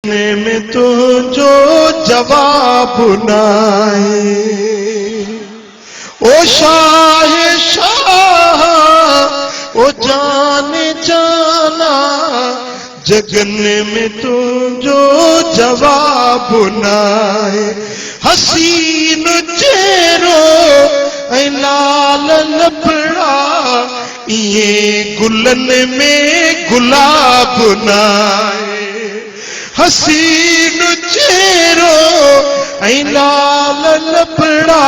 में तुझो जवाब नाए ओ शाह शाह ओ जाने जाना जगन में तुझो जवाब नाए हसीन चेहरो ऐं लाल लबड़ा ये गुलन में गुलाब नाए हसीन चेहरो ऐं लाल लबड़ा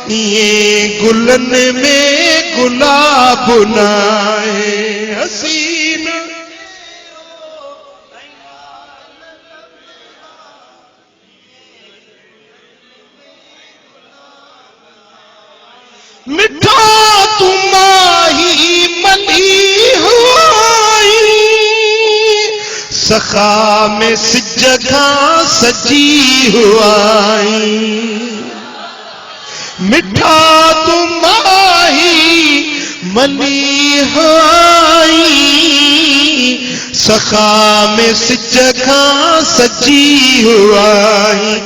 ये गुलन में गुलाब नाए हसीन मिठा तुम्हारी मली हुई सखा में जगह सजी हुआई मिठा तुम्हारी मली हुई सखा में जगह सजी हुआई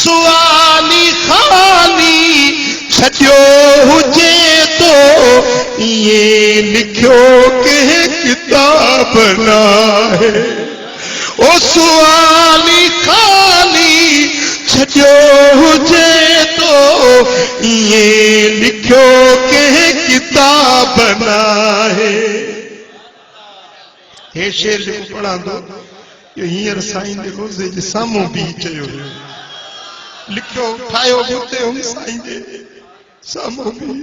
सुआली खाली छो हुजे तो ये लिखो के किताब ना है ओ सुआली खाली छो हुजे तो ये लिखो के किताब ना है हे शेर जो पढ़ा दो ये हींअर साईं जे रोज़े जे साम्हूं बि चयो लिखो ठाहियो हुते हुन साईं जे साम्हूं बि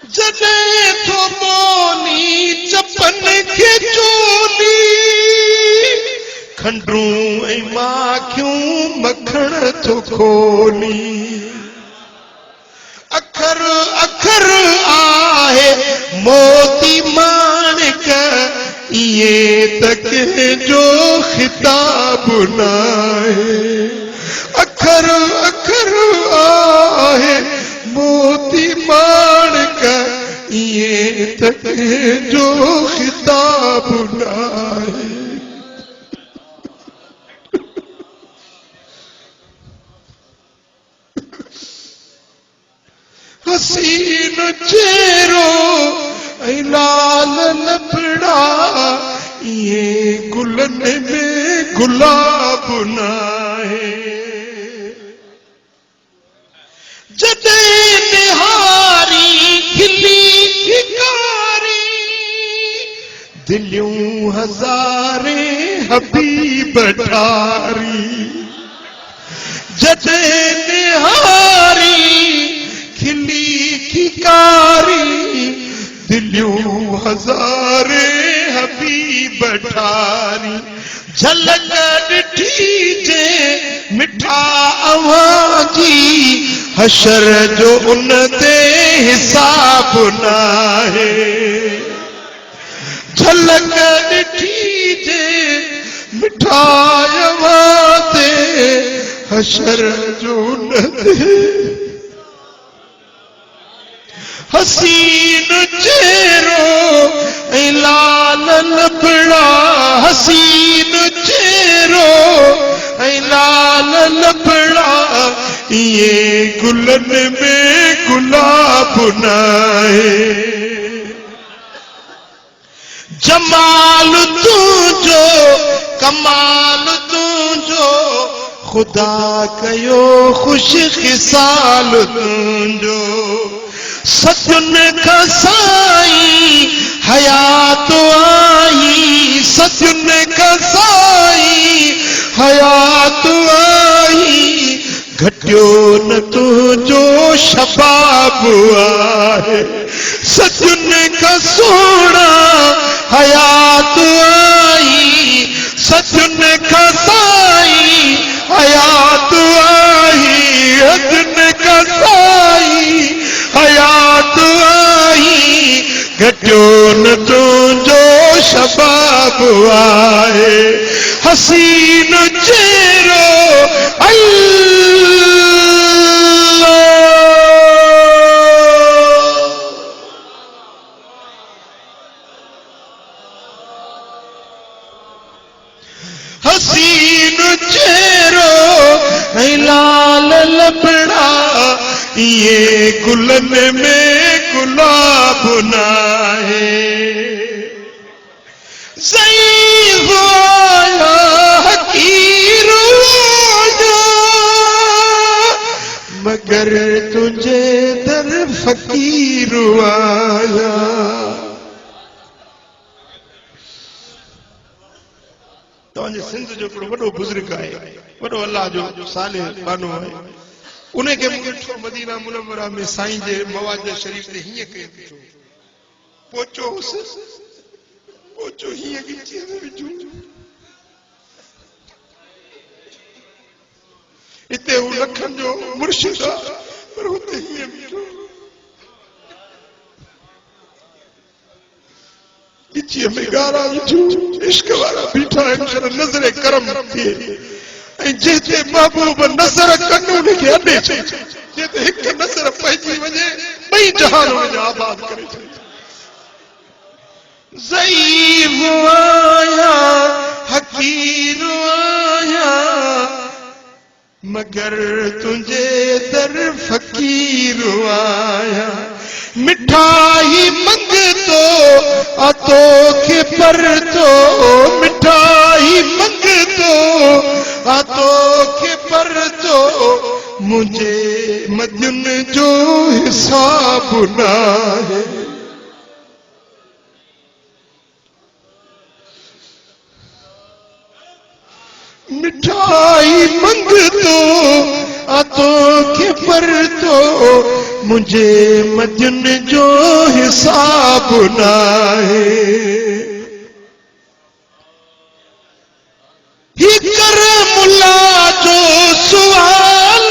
जॾहिं थो मोनी चपन खे चोली खंडूं ऐं माखियूं मखण थो खोली अखर अखर आहे मोती माणिक ये तक जो खिताब नाहे अखर अखर आहे मोती माणिक ये तक जो खिताब नाहे हसीन चेहरो ऐं लाल लबड़ा ये गुलन में गुलाब नाहे जॾहिं निहारी खिली खिकारी दिलियूं हज़ारे हबीब ठारी जॾहिं निहारी खिली खिकारी दिलियूं हज़ारे हबीब ठारी झलक ॾिठी जे मिठा अवां जी हशर जो उन ते हिसाब नाहे झलक ॾिठी जे मिठा अवां ते हशर जो उन ते हसीन चेहरो ऐं लाल लबड़ा हसीन चेहरो ऐं लाल लबड़ा ये गुलन में गुलाब नाहे जमाल तुझो कमाल तुझो खुदा कयो खुश खिसाल तुझो सतुन का साई हयात आई सतुन का साई हयात आई घटियो न तुझो शबाब आहे सतुन का सोना हयात आई सतुन का साई हयात आई सतुन का साई हयात आई घटियो न तुझो शबाब आहे हसीन चेहरो अल्लाह ये गुलन में गुलाब नाहे ज़ईफ़ आया हकीर आया मगर तुझे दर फकीर आया। तव्हांजे सिंध जो हिकिड़ो वॾो बुज़ुर्ग आहे, वॾो अल्लाह जो साले बानो आहे, उन खे मूं ॾिठो मदीना मुनव्वरा में साईं जे मवाज शरीफ़ ते हीअं कयो ॾिठो, पोचो हीअं ॻिचीअ में विझूं, हिते हू लखनि जो मुर्शिद आहे पर हुते हीअं बीठो ॻिचीअ में ॻारा विझूं, इश्क वारा बीठा आहिनि पर नज़र करम थिए ऐं जंहिंते महबूब नज़र कनि उनखे अॾे छॾे, जिते हिकु नज़र पइजी वञे ॿई जहान हुनजा आबाद करे छॾे। ज़ईफ़ आया हकीर आया मगर तुझे दर फकीर आया। मिठाई मंगतो अतो के पर तो मिठाई मंगतो अतो के पर तो मुझे मजन जो हिसाब ना है। मिठाई मंगतो अतो के पर तो मुझे मजन जो हिसाब ना है। ही कर मुला जो सवाल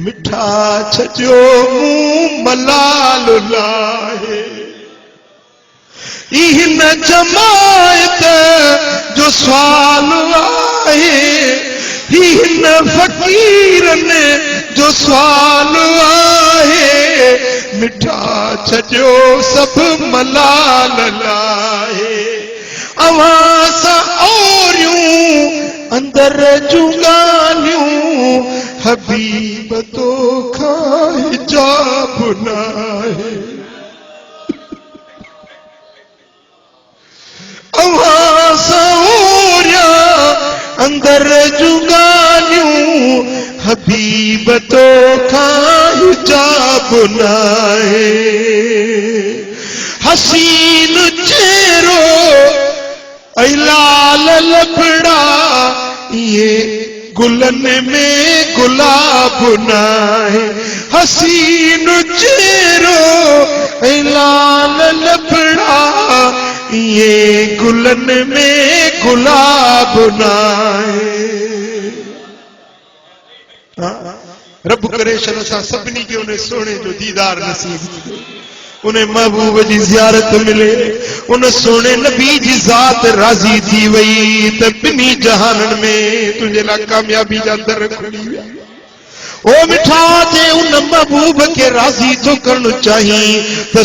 मिठा छजो मुंह मलाल लाहे। इन जमायत जो सवाल आहे इन फकीरन जो सवाल आहे मिठा छजो सब मलाल लाहे। अवां सां औरियूं अंदर जूं ॻाल्हियूं हबीब तो खां हिजाब नाहे। अवां सां औरिया अंदर जूं ॻाल्हियूं हबीब तो खां हिजाब नाहे। हसीन चेहरो ऐं लाल लफड़ा ये गुलन में गुलाब नाहे। हसीन चेहरो ऐं लाल लफड़ा ये गुलन में गुलाब नाहे। रब करे शल सां सभिनी खे उन सोने जो दीदार नसीब थिए, उन महबूब जी ज़ियारत मिले, उन सोने नबी जी ज़ात राज़ी थी वई त ॿिन्ही जहाननि में तुंहिंजे लाइ कामयाबी जा दर खुली विया। ओ मिठा जे उन महबूब खे राज़ी थो करणु चाहीं त